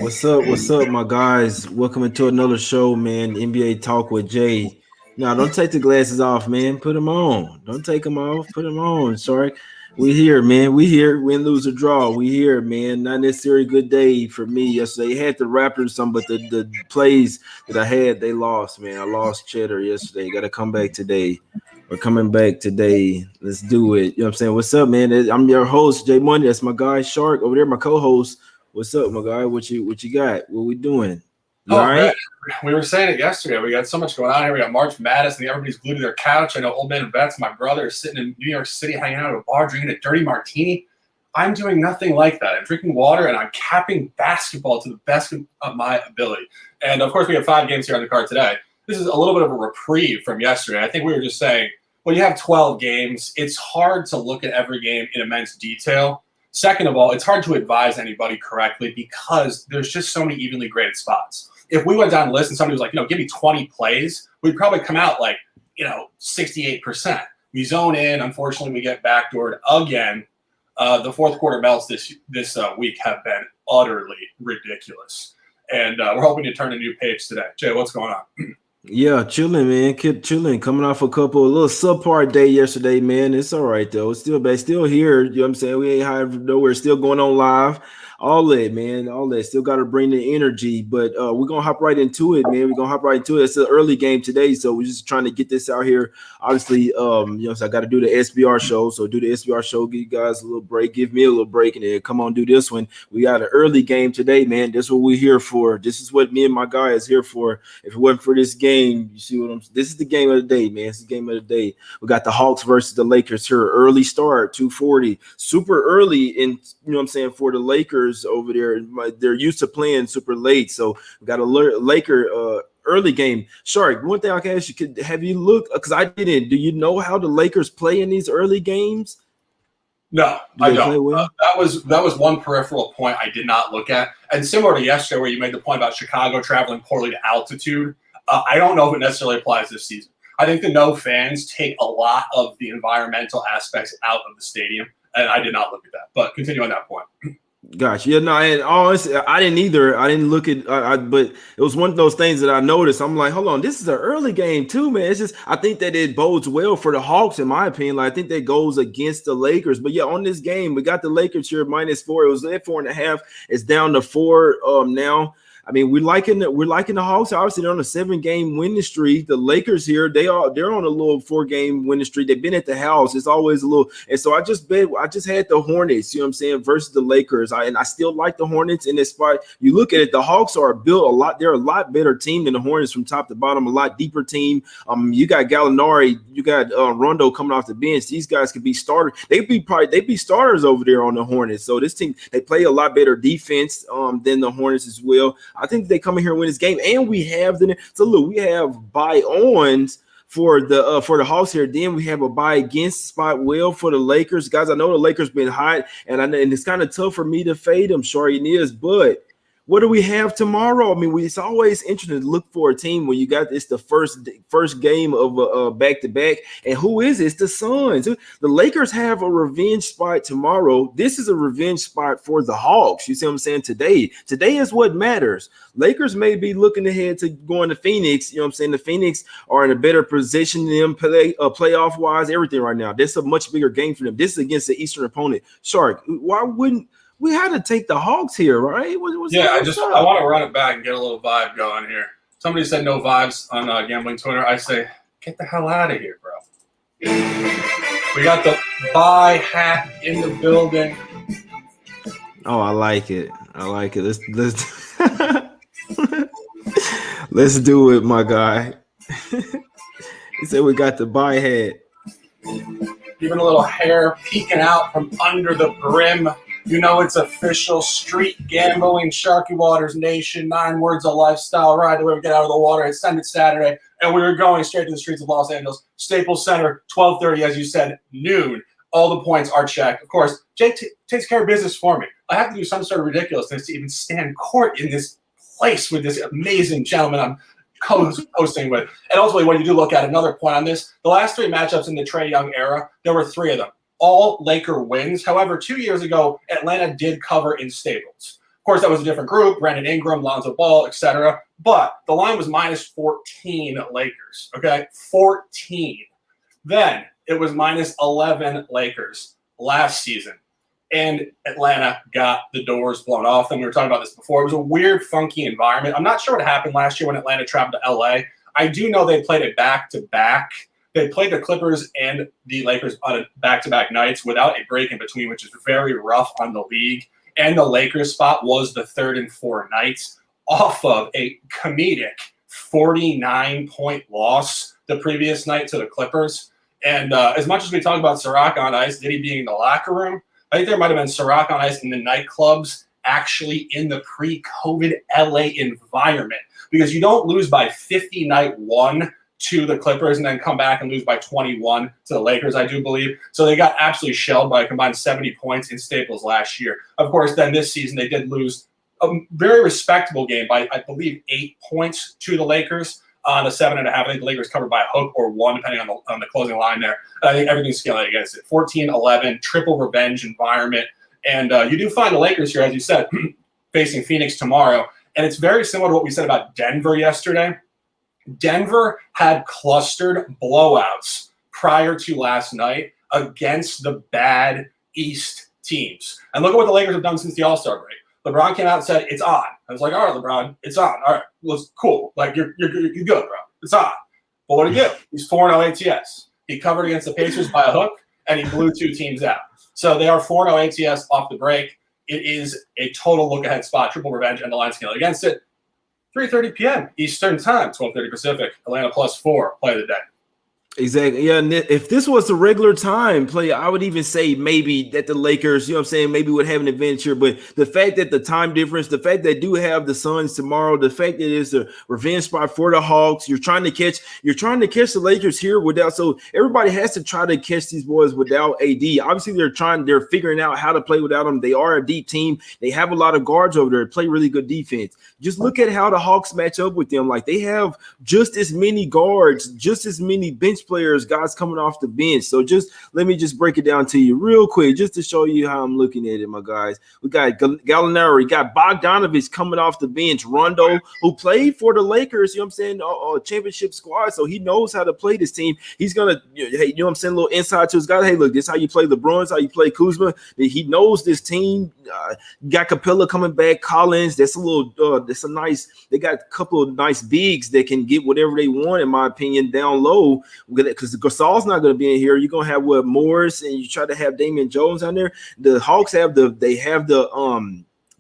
What's up? What's up, my guys? Welcome into another show, man. NBA Talk with Jay. Now, don't take the glasses off, man. Put them on. Don't take them off. Put them on. Sorry. We here, man. We here. Win, lose, or draw. We here, man. Not necessarily a good day for me yesterday. Had the Raptors some, but the plays that I had, they lost, man. I lost Cheddar yesterday. Got to come back today. We're coming back today. Let's do it. You know what I'm saying? What's up, man? I'm your host, Jay Money. That's my guy, Shark. Over there, my co-host. What's up, my guy? What you got? What we doing? You all Oh, man. right? We were saying it yesterday. We got so much going on here. We got March Madness, and everybody's glued to their couch. I know Old Man Betts, my brother, is sitting in New York City hanging out at a bar drinking a dirty martini. I'm doing nothing like that. I'm drinking water, and I'm capping basketball to the best of my ability. And, of course, we have 5 games here on the card today. This is a little bit of a reprieve from yesterday. I think we were just saying, well, you have 12 games. It's hard to look at every game in immense detail. Second of all, it's hard to advise anybody correctly because there's just so many evenly graded spots. If we went down the list and somebody was like, give me 20 plays, we'd probably come out like, 68%. We zone in. Unfortunately, we get backdoored again. The fourth quarter melts this week have been utterly ridiculous. And we're hoping to turn a new page today. Jay, what's going on? Yeah, chilling, man. Keep chilling. Coming off a little subpar day yesterday, man. It's all right though. It's still bad. Still here. You know what I'm saying? We ain't hiding from nowhere. Still going on live. All that, man. All that. Still got to bring the energy. But we're gonna hop right into it, man. We're gonna hop right into it. It's an early game today, so we're just trying to get this out here. Obviously, so I got to do the SBR show. So do the SBR show. Give you guys a little break. Give me a little break, and then come on, do this one. We got an early game today, man. This is what we're here for. This is what me and my guy is here for. If it wasn't for this game, you see what I'm saying? This is the game of the day, man. It's the game of the day. We got the Hawks versus the Lakers here. Early start, 2:40. Super early in, you know what I'm saying, for the Lakers over there. They're used to playing super late. So we got a Laker early game. Shark, one thing I can ask you, have you looked, because I didn't, do you know how the Lakers play in these early games? No, I don't. Well? That was one peripheral point I did not look at. And similar to yesterday where you made the point about Chicago traveling poorly to altitude, I don't know if it necessarily applies this season. I think the no fans take a lot of the environmental aspects out of the stadium, and I did not look at that. But continue on that point. Gotcha. Yeah, no, and honestly, I didn't either. I didn't look at, but it was one of those things that I noticed. I'm like, hold on, this is an early game too, man. It's just, I think that it bodes well for the Hawks, in my opinion. Like, I think that goes against the Lakers. But yeah, on this game, we got the Lakers here -4. It was at 4.5. It's down to 4 now. I mean, we're liking the Hawks. Obviously, they're on a 7-game winning streak. The Lakers here, they're on a little 4-game winning streak. They've been at the house. It's always a little, and so I just had the Hornets, you know what I'm saying, versus the Lakers. And I still like the Hornets in this spot. You look at it, the Hawks are built a lot. They're a lot better team than the Hornets from top to bottom, a lot deeper team. You got Gallinari, you got Rondo coming off the bench. These guys could be starters. They'd be starters over there on the Hornets. So this team, they play a lot better defense than the Hornets as well. I think they come in here and win this game, and we have we have buy-ons for the Hawks here. Then we have a buy against spot for the Lakers, guys. I know the Lakers been hot, and it's kind of tough for me to fade them. Sure, it is, but what do we have tomorrow? I mean, it's always interesting to look for a team when you got it's the first game of a back-to-back. And who is it? It's the Suns. The Lakers have a revenge spot tomorrow. This is a revenge spot for the Hawks. You see what I'm saying? Today is what matters. Lakers may be looking ahead to going to Phoenix. You know what I'm saying? The Phoenix are in a better position than them playoff-wise, everything right now. This is a much bigger game for them. This is against the Eastern opponent. Shark, why wouldn't – we had to take the Hawks here, right? I want to run it back and get a little vibe going here. Somebody said no vibes on gambling Twitter. I say, get the hell out of here, bro. We got the buy hat in the building. Oh, I like it. Let's let's do it, my guy. He said we got the buy hat. Even a little hair peeking out from under the brim. You know it's official. Street gambling, Sharky Waters Nation, 9 words of lifestyle. Right away, we get out of the water. It's Saturday, and we were going straight to the streets of Los Angeles. Staples Center, 12:30, as you said, noon. All the points are checked. Of course, Jake takes care of business for me. I have to do some sort of ridiculousness to even stand court in this place with this amazing gentleman I'm co-hosting with. And ultimately, when you do look at another point on this, the last 3 matchups in the Trae Young era, there were 3 of them. All Laker wins. However, 2 years ago, Atlanta did cover in Staples. Of course, that was a different group, Brandon Ingram, Lonzo Ball, etc. But the line was minus 14 Lakers, okay? 14. Then it was minus 11 Lakers last season. And Atlanta got the doors blown off them. We were talking about this before. It was a weird, funky environment. I'm not sure what happened last year when Atlanta traveled to LA. I do know they played it back-to-back. They played the Clippers and the Lakers on back-to-back nights without a break in between, which is very rough on the league. And the Lakers spot was the 3rd and 4 nights off of a comedic 49-point loss the previous night to the Clippers. And as much as we talk about Ciroc on ice, Diddy being in the locker room, I think there might have been Ciroc on ice in the nightclubs actually in the pre-COVID LA environment, because you don't lose by 50 night one to the Clippers and then come back and lose by 21 to the Lakers, I do believe. So they got absolutely shelled by a combined 70 points in Staples last year. Of course, then this season they did lose a very respectable game by, I believe, 8 points to the Lakers on a 7.5. I think the Lakers covered by a hook or one, depending on the closing line there. And I think everything's scaling against it. 14-11, triple revenge environment. And you do find the Lakers here, as you said, facing Phoenix tomorrow. And it's very similar to what we said about Denver yesterday. Denver had clustered blowouts prior to last night against the bad East teams. And look at what the Lakers have done since the All-Star break. LeBron came out and said, it's on. I was like, all right, LeBron, it's on. All right, well, it's cool. Like, you're good, bro. It's on. But what did he do? He's 4-0 ATS. He covered against the Pacers by a hook, and he blew 2 teams out. So they are 4-0 ATS off the break. It is a total look-ahead spot, triple revenge, and the line scale against it. 3:30 p.m. Eastern Time, 12:30 Pacific. Atlanta +4, play of the day. Exactly. Yeah. And if this was a regular time play, I would even say maybe that the Lakers, you know what I'm saying, maybe would have an adventure. But the fact that the time difference, the fact that they do have the Suns tomorrow, the fact that it's a revenge spot for the Hawks, you're trying to catch the Lakers here without. So everybody has to try to catch these boys without AD. Obviously, they're figuring out how to play without them. They are a deep team. They have a lot of guards over there, play really good defense. Just look at how the Hawks match up with them. Like, they have just as many guards, just as many bench players, guys coming off the bench. So let me break it down to you real quick, just to show you how I'm looking at it, my guys. We got Gallinari, got Bogdanovich coming off the bench, Rondo, who played for the Lakers, you know what I'm saying, championship squad, so he knows how to play this team. He's gonna, hey, you know what I'm saying, a little insight to his guys. Hey, look, this is how you play LeBron, this is how you play Kuzma. He knows this team. Got Capella coming back, Collins. That's a little, they got a couple of nice bigs that can get whatever they want, in my opinion, down low. Because Gasol's not going to be in here. You're going to have Morris, and you try to have Damian Jones on there. The Hawks have the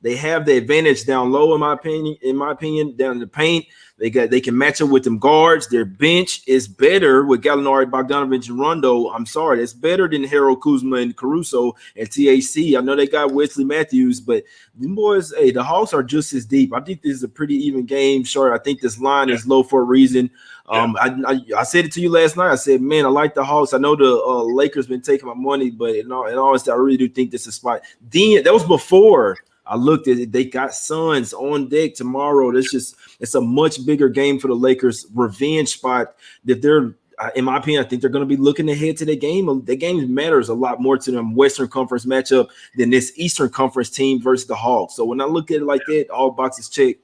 advantage down low, in my opinion, down in the paint. They can match up with them guards. Their bench is better with Gallinari, Bogdanovich, and Rondo. I'm sorry, it's better than Harold, Kuzma, and Caruso and THC. I know they got Wesley Matthews, but them boys, hey, the Hawks are just as deep. I think this is a pretty even game. Sure, I think this line is low for a reason. I said it to you last night. I said, man, I like the Hawks. I know the Lakers been taking my money, but in all honesty, I really do think this is a spot. Then that was before I looked at it. They got Suns on deck tomorrow. It's a much bigger game for the Lakers. Revenge spot that they're, in my opinion, I think they're going to be looking ahead to the game. The game matters a lot more to them Western Conference matchup than this Eastern Conference team versus the Hawks. So when I look at it like that, all boxes checked.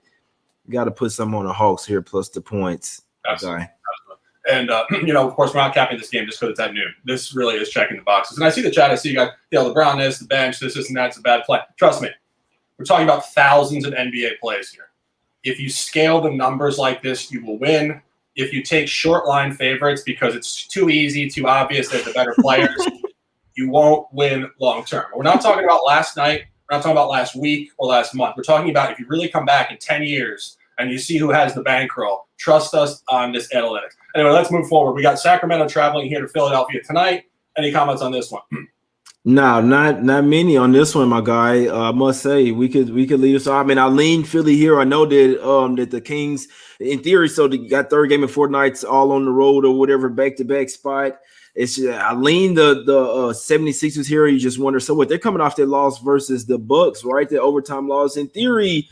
Got to put some on the Hawks here plus the points. Absolutely. And, of course, we're not capping this game just because it's at noon. This really is checking the boxes. And I see the chat. I see you got, LeBron this, the bench, this, and that. It's a bad play. Trust me, we're talking about thousands of NBA plays here. If you scale the numbers like this, you will win. If you take short line favorites because it's too easy, too obvious, they're the better players, you won't win long term. We're not talking about last night. We're not talking about last week or last month. We're talking about if you really come back in 10 years and you see who has the bankroll. Trust us on this analytics. Anyway, let's move forward. We got Sacramento traveling here to Philadelphia tonight. Any comments on this one? No, not many on this one, my guy. I must say we could lead us on. I mean, I lean Philly here. I know that the Kings, in theory, so they got third game in 4 nights all on the road or whatever, back-to-back spot. I lean the 76ers here. You just wonder, so what? They're coming off their loss versus the Bucks, right? The overtime loss. In theory,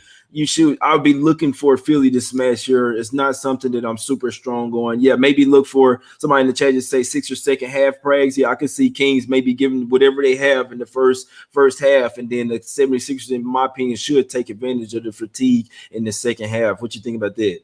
I would be looking for Philly to smash here. It's not something that I'm super strong on. Yeah, maybe look for somebody in the chat just say Sixers second half prags. Yeah, I can see Kings maybe giving whatever they have in the first half, and then the 76ers, in my opinion, should take advantage of the fatigue in the second half. What you think about that?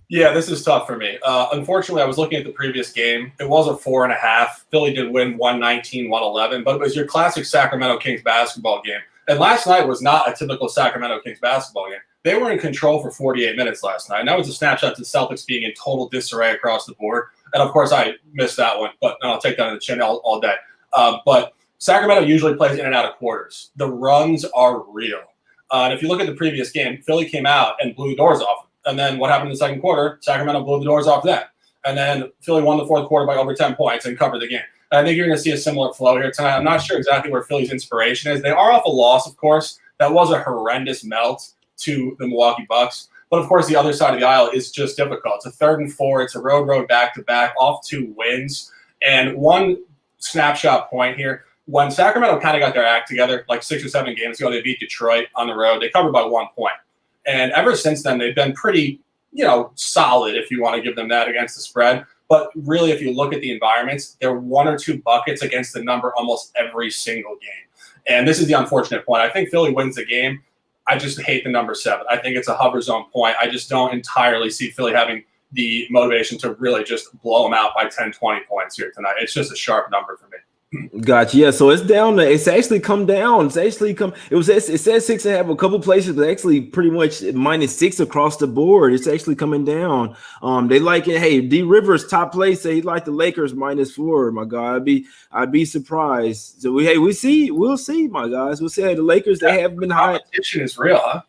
Yeah, this is tough for me. Unfortunately, I was looking at the previous game. It was a 4.5. Philly did win 119-111, but it was your classic Sacramento Kings basketball game. And last night was not a typical Sacramento Kings basketball game. They were in control for 48 minutes last night, and that was a snapshot to the Celtics being in total disarray across the board. And, of course, I missed that one, but I'll take that in the chin all day. But Sacramento usually plays in and out of quarters. The runs are real. And if you look at the previous game, Philly came out and blew the doors off them. And then what happened in the second quarter? Sacramento blew the doors off them. And then Philly won the fourth quarter by over 10 points and covered the game. And I think you're going to see a similar flow here tonight. I'm not sure exactly where Philly's inspiration is. They are off a loss, of course. That was a horrendous melt to the Milwaukee Bucks. But, of course, the other side of the aisle is just difficult. It's a 3rd and 4. It's a road back-to-back, off 2 wins. And one snapshot point here, when Sacramento kind of got their act together, like 6 or 7 games ago, they beat Detroit on the road. They covered by 1 point. And ever since then, they've been pretty, solid, if you want to give them that, against the spread. But really, if you look at the environments, they're 1 or 2 buckets against the number almost every single game. And this is the unfortunate point. I think Philly wins the game. I just hate the number 7. I think it's a hover zone point. I just don't entirely see Philly having the motivation to really just blow them out by 10, 20 points here tonight. It's just a sharp number for me. Gotcha. Yeah, so it's down. It's actually come down. It said 6.5 a couple places, but actually pretty much -6 across the board. It's actually coming down. They like it. Hey, D Rivers top place. Say he like the Lakers -4. My God, I'd be surprised. So we'll see, my guys. We'll see. Hey, the Lakers, they have been hot. Competition is real, huh?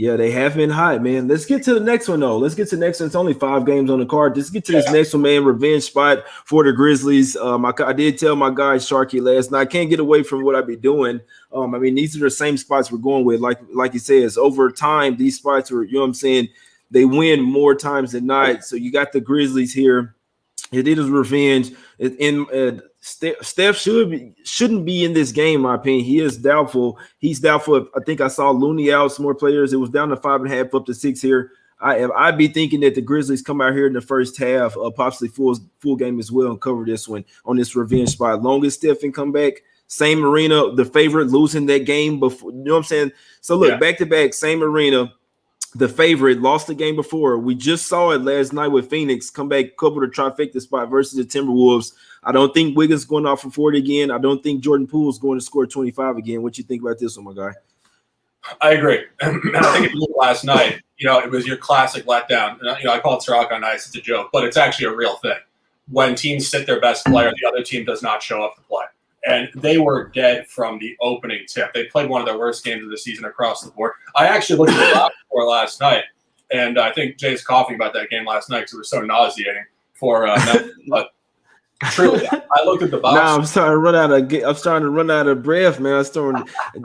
Yeah, they have been hot, man. Let's get to the next one, though. It's only 5 games on the card. Let's get to this next one, man. Revenge spot for the Grizzlies. I did tell my guy Sharky last night, I can't get away from what I be doing. These are the same spots we're going with. Like he says, over time, these spots are, they win more times than not. So you got the Grizzlies here. It is revenge. Steph shouldn't be in this game, in my opinion. He is doubtful. He's doubtful. I think I saw Looney out, some more players. It was down to 5.5, up to 6 here. I'd be thinking that the Grizzlies come out here in the first half, possibly full game as well, and cover this one on this revenge spot. Long as Steph can come back, same arena, the favorite losing that game before. You know what I'm saying? So look, back to back, same arena. The favorite lost the game before. We just saw it last night with Phoenix come back, cover the trifecta spot versus the Timberwolves. I don't think Wiggins going off for 40 again. I don't think Jordan Poole's going to score 25 again. What you think about this one, my guy? I agree. I think if you look last night, it was your classic letdown. I call it Sirach on Ice. It's a joke, but it's actually a real thing. When teams sit their best player, the other team does not show up to play. And they were dead from the opening tip. They played one of their worst games of the season across the board. I actually looked at the box score last night, and I think Jay's coughing about that game last night because it was so nauseating for Memphis. But truly, I looked at the box. I'm starting to run out of breath, man.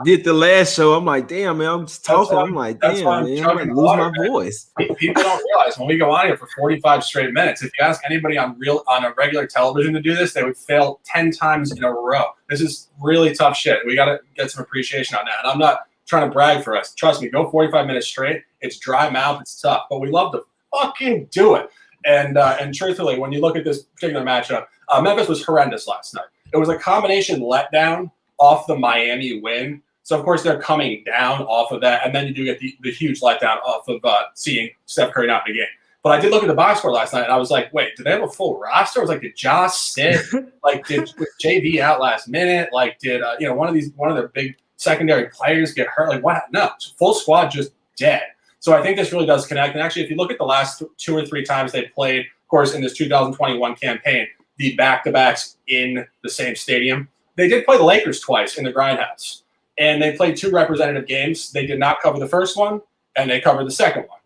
Did the last show. I'm like, damn, man. I'm just talking. I'm like, damn, man. I'm gonna lose my voice. People don't realize when we go on here for 45 straight minutes, if you ask anybody on a regular television to do this, they would fail 10 times in a row. This is really tough shit. We got to get some appreciation on that. And I'm not trying to brag for us. Trust me, go 45 minutes straight. It's dry mouth. It's tough, but we love to fucking do it. And truthfully, when you look at this particular matchup, Memphis was horrendous last night. It was a combination letdown off the Miami win. So, of course, they're coming down off of that. And then you do get the huge letdown off of seeing Steph Curry not in the game. But I did look at the box score last night, and I was like, wait, did they have a full roster? I was like, did Josh sit? Did JV out last minute? Did one of their big secondary players get hurt? What? No, full squad just dead. So I think this really does connect. And actually, if you look at the last 2 or 3 times they played, of course, in this 2021 campaign, the back-to-backs in the same stadium, they did play the Lakers twice in the Grindhouse. And they played 2 representative games. They did not cover the first one, and they covered the second one.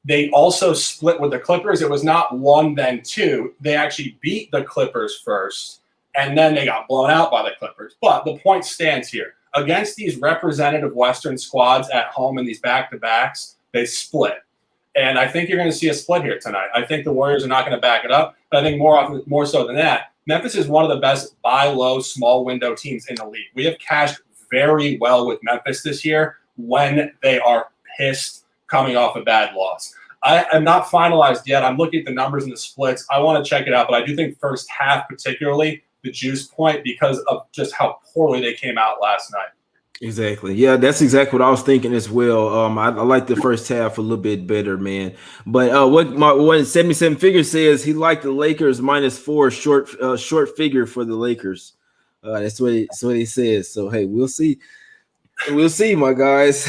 They also split with the Clippers. It was not 1, then 2. They actually beat the Clippers first, and then they got blown out by the Clippers. But the point stands here. Against these representative Western squads at home in these back-to-backs, they split. And I think you're going to see a split here tonight. I think the Warriors are not going to back it up. But I think more so than that, Memphis is one of the best buy low, small window teams in the league. We have cashed very well with Memphis this year when they are pissed coming off a bad loss. I am not finalized yet. I'm looking at the numbers and the splits. I want to check it out, but I do think first half, particularly the juice point, because of just how poorly they came out last night. Exactly. Yeah, that's exactly what I was thinking as well. I like the first half a little bit better, man. But what 77 figure says, he liked the Lakers -4 short figure for the Lakers. That's what he says. So hey, we'll see. We'll see, my guys.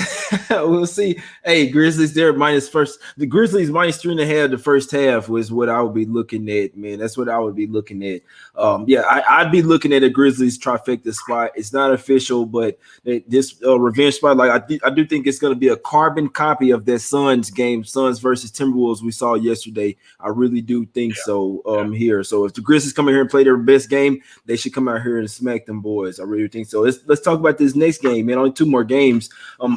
We'll see. Hey, Grizzlies, they're the Grizzlies -3.5 the first half was what I would be looking at, man. That's what I would be looking at. I'd be looking at a Grizzlies trifecta spot. It's not official, but this revenge spot, like I do think it's going to be a carbon copy of that Suns game, Suns versus Timberwolves we saw yesterday. I really do think so here. So if the Grizzlies come in here and play their best game, they should come out here and smack them boys. I really think so. Let's talk about this next game, man. Only 2 more games.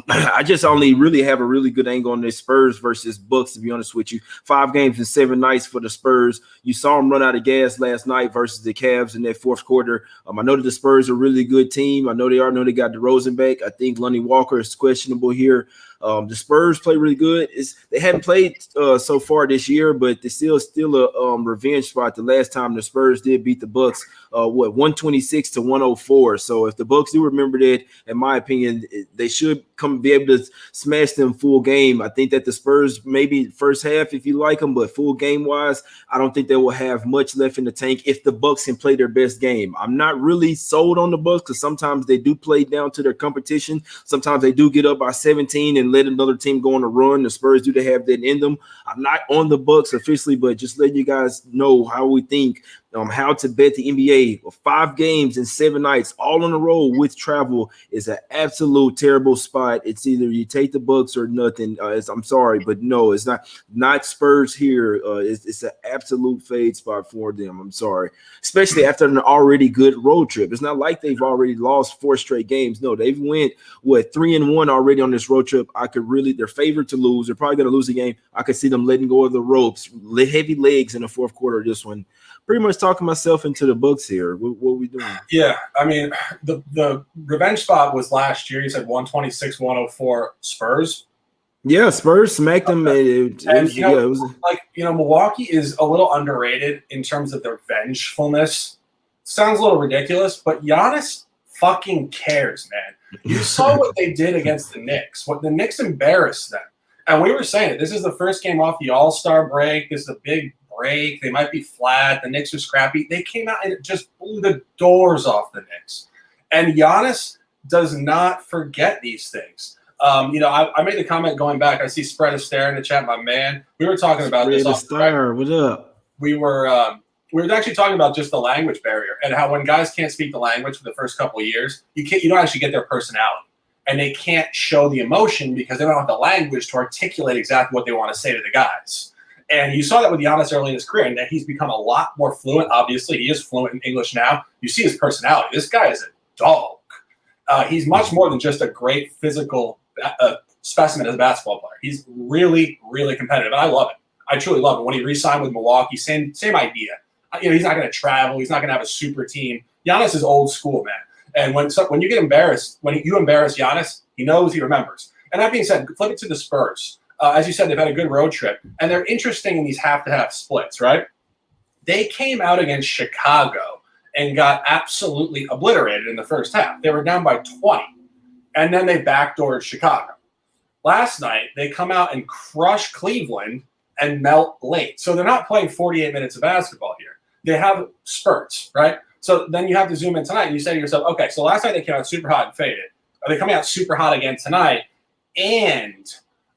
I just only really have a really good angle on this Spurs versus Bucks, to be honest with you. 5 games in 7 nights for the Spurs. You saw them run out of gas last night versus the Cavs in that fourth quarter. I know that the Spurs are a really good team. I know they are. I know they got DeRozan back. I think Lonnie Walker is questionable here. The Spurs play really good. They haven't played so far this year, but it's still a revenge spot. The last time the Spurs did beat the Bucks, 126-104. So if the Bucks do remember that, in my opinion, they should be able to smash them full game. I think that the Spurs maybe first half if you like them, but full game wise, I don't think they will have much left in the tank if the Bucks can play their best game. I'm not really sold on the Bucks because sometimes they do play down to their competition. Sometimes they do get up by 17 and let another team go on a run. The Spurs do have that in them. I'm not on the Bucks officially, but just letting you guys know how we think, how to bet the NBA. 5 games in 7 nights, all on the road with travel, is an absolute terrible spot. It's either you take the Bucks or nothing. I'm sorry, but no, it's not Spurs here. It's an absolute fade spot for them. I'm sorry, especially after an already good road trip. It's not like they've already lost 4 straight games. No, they've went 3-1 already on this road trip. They're favored to lose. They're probably going to lose the game. I could see them letting go of the ropes, heavy legs in the fourth quarter of this one. Pretty much talking myself into the Bucks here. What are we doing? Yeah, I mean, the revenge spot was last year. You said 126-104 Spurs. Yeah, Spurs smacked them. Milwaukee is a little underrated in terms of their vengefulness. Sounds a little ridiculous, but Giannis fucking cares, man. You saw what they did against the Knicks. What the Knicks embarrassed them. And we were saying it. This is the first game off the All-Star break. This is a big break. They might be flat. The Knicks are scrappy. They came out and it just blew the doors off the Knicks. And Giannis does not forget these things. I made the comment going back. I see Spread a Stare in the chat, my man. We were talking about this. Star, what up? We were actually talking about just the language barrier and how when guys can't speak the language for the first couple of years, you don't actually get their personality. And they can't show the emotion because they don't have the language to articulate exactly what they want to say to the guys. And you saw that with Giannis early in his career, and that he's become a lot more fluent. Obviously, he is fluent in English now. You see his personality. This guy is a dog. He's much more than just a great physical specimen as a basketball player. He's really, really competitive, and I love it. I truly love it. When he re-signed with Milwaukee, same idea. He's not going to travel. He's not going to have a super team. Giannis is old school, man. And when you get embarrassed, when you embarrass Giannis, he knows, he remembers. And that being said, flip it to the Spurs. As you said, they've had a good road trip, and they're interesting in these half-to-half splits, right? They came out against Chicago and got absolutely obliterated in the first half. They were down by 20, and then they backdoored Chicago. Last night, they come out and crush Cleveland and melt late. So they're not playing 48 minutes of basketball here. They have spurts, right? So then you have to zoom in tonight, and you say to yourself, okay, so last night they came out super hot and faded. Are they coming out super hot again tonight? And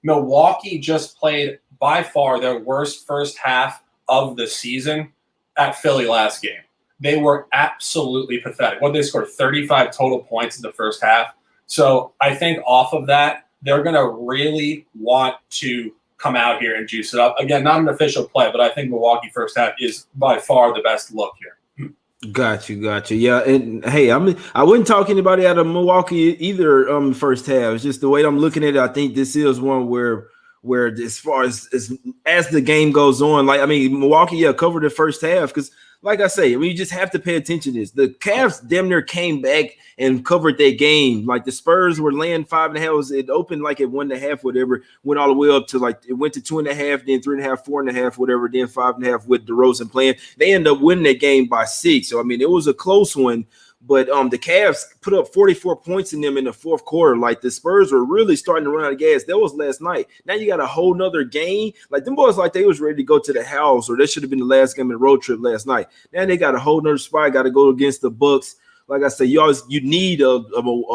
Milwaukee just played by far their worst first half of the season at Philly last game. They were absolutely pathetic. What did they score? 35 total points in the first half. So I think off of that, they're going to really want to come out here and juice it up. Again, not an official play, but I think Milwaukee first half is by far the best look here. Got you. Yeah, and hey, I wouldn't talk anybody out of Milwaukee either. First half, it's just the way I'm looking at it. I think this is one where as far as the game goes on, Milwaukee covered the first half because like I say, I mean, you just have to pay attention to this. The Cavs damn near came back and covered that game. Like the Spurs were laying 5.5. It opened like at 1.5, whatever, went all the way up to like it went to 2.5, then 3.5, 4.5, whatever, then 5.5 with DeRozan playing. They ended up winning that game by 6. So I mean, it was a close one. But the Cavs put up 44 points in them in the fourth quarter. Like the Spurs were really starting to run out of gas. That was last night. Now you got a whole nother game. Like them boys, like they was ready to go to the house, or that should have been the last game of the road trip last night. Now they got a whole nother spot. Got to go against the Bucks. Like I said, you need a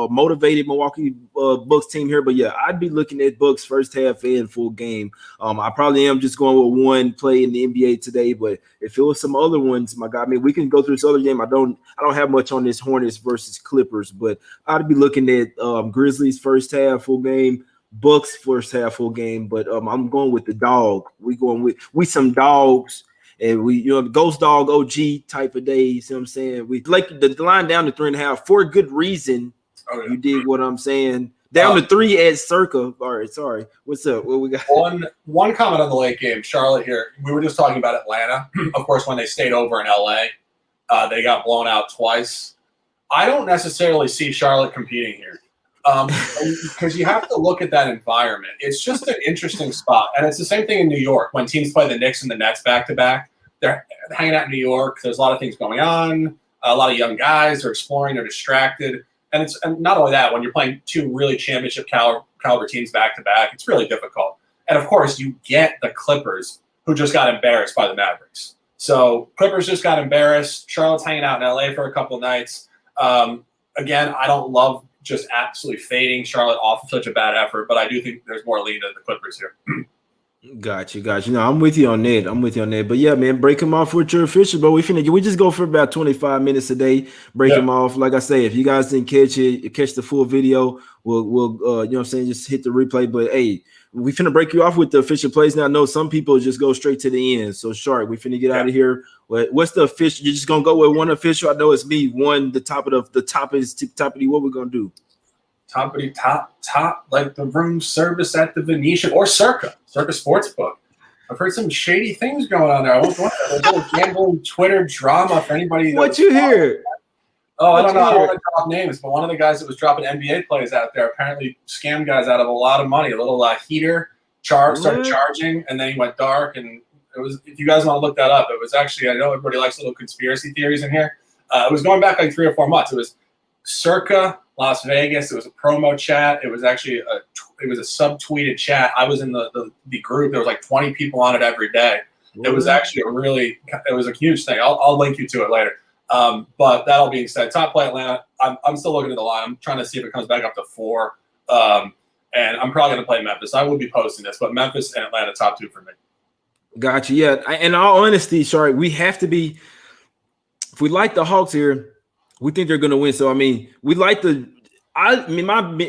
motivated Milwaukee Bucks team here. But yeah, I'd be looking at Bucks first half and full game. I probably am just going with one play in the NBA today. But if it was some other ones, my God, I mean, we can go through this other game. I don't have much on this Hornets versus Clippers, but I'd be looking at Grizzlies first half full game, Bucks first half full game. But I'm going with the dog. We some dogs. And we, ghost dog OG type of day. You see what I'm saying? We like the line down to 3.5 for a good reason. Oh, yeah. You dig what I'm saying? Down to 3 at Circa. All right, sorry. What's up? What we got? One comment on the late game, Charlotte here. We were just talking about Atlanta. Of course, when they stayed over in LA, they got blown out twice. I don't necessarily see Charlotte competing here. Because you have to look at that environment. It's just an interesting spot. And it's the same thing in New York. When teams play the Knicks and the Nets back-to-back, they're hanging out in New York. There's a lot of things going on. A lot of young guys are exploring. They're distracted. And not only that, when you're playing two really championship caliber teams back-to-back, it's really difficult. And, of course, you get the Clippers, who just got embarrassed by the Mavericks. So Clippers just got embarrassed. Charlotte's hanging out in L.A. for a couple nights. Again, I don't love just absolutely fading Charlotte off of such a bad effort, but I do think there's more lean to the Clippers here. Got you. No, I'm with you on that. But yeah, man, break them off with your official. But we just go for about 25 minutes a day. Break them off. Like I say, if you guys didn't catch the full video, we'll you know what I'm saying, just hit the replay. But hey, we finna break you off with the official plays. Now I know some people just go straight to the end. So Shark, we finna get out of here. What's the official? You're just gonna go with one official? I know it's me. One, the top of the what we're gonna do? Top, like the room service at the Venetian or Circa Sportsbook. I've heard some shady things going on there. I was wondering, there's a little gambling Twitter drama for anybody. What you hear? I don't know. I don't want to drop names, but one of the guys that was dropping NBA plays out there apparently scammed guys out of a lot of money. A little heater started charging, and then he went dark. And it was, if you guys want to look that up, it was actually, I know everybody likes little conspiracy theories in here. It was going back like 3 or 4 months. It was Circa Las Vegas. It was a promo chat. It was actually a subtweeted chat. I was in the group. There was like 20 people on it every day. It was actually it was a huge thing. I'll link you to it later. But that all being said, top play Atlanta. I'm still looking at the line. I'm trying to see if it comes back up to 4. And I'm probably going to play Memphis. I will be posting this, but Memphis and Atlanta top 2 for me. Gotcha. Yeah. In all honesty, Shark, we have to be. If we like the Hawks here, we think they're going to win. So I mean, my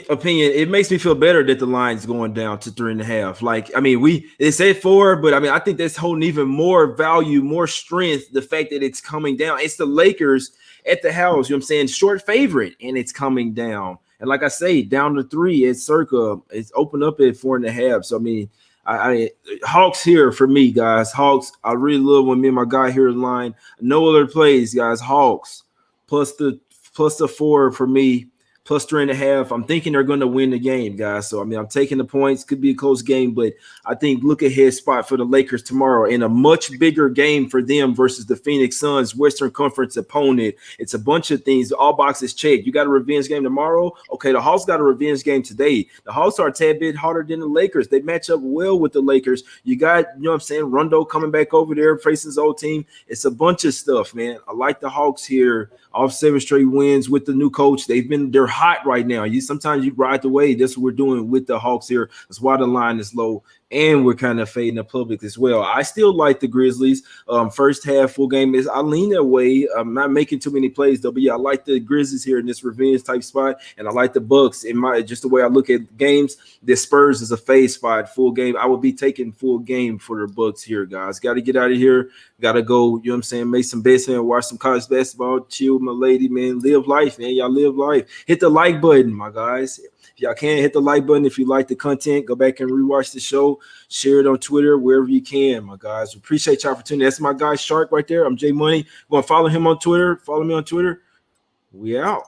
opinion, it makes me feel better that the line's going down to 3.5. Like, I mean, it said 4, but I mean, I think that's holding even more value, more strength. The fact that it's coming down. It's the Lakers at the house. You know what I'm saying? Short favorite, and it's coming down. And like I say, down to 3 at Circa. It's opened up at 4.5. So I mean, I Hawks here for me, guys. Hawks. I really love when me and my guy here in line. No other plays, guys. Hawks plus the 4 for me. Plus 3.5. I'm thinking they're going to win the game, guys. So, I mean, I'm taking the points. Could be a close game, but I think look ahead spot for the Lakers tomorrow in a much bigger game for them versus the Phoenix Suns, Western Conference opponent. It's a bunch of things. All boxes checked. You got a revenge game tomorrow? Okay, the Hawks got a revenge game today. The Hawks are a tad bit harder than the Lakers. They match up well with the Lakers. You got, you know what I'm saying, Rondo coming back over there, facing his old team. It's a bunch of stuff, man. I like the Hawks here. Off 7 straight wins with the new coach. They're hot right now. Sometimes you ride the wave. That's what we're doing with the Hawks here. That's why the line is low, and we're kind of fading the public as well. I still like the Grizzlies. First half full game is I lean that way. I'm not making too many plays though, but yeah, I like the Grizzlies here in this revenge type spot, and I like the Bucks in just the way I look at games. The Spurs is a fade spot, full game. I would be taking full game for the Bucks here, guys. Got to get out of here. Got to go. You know what I'm saying? Make some bets and watch some college basketball. Chill, my lady, man. Live life, man. Y'all live life. Hit the the like button, my guys. If y'all can, hit the like button. If you like the content, go back and rewatch the show. Share it on Twitter, wherever you can, my guys. Appreciate y'all for tuning in. That's my guy Shark right there. I'm Jay Money. Go and follow him on Twitter. Follow me on Twitter. We out.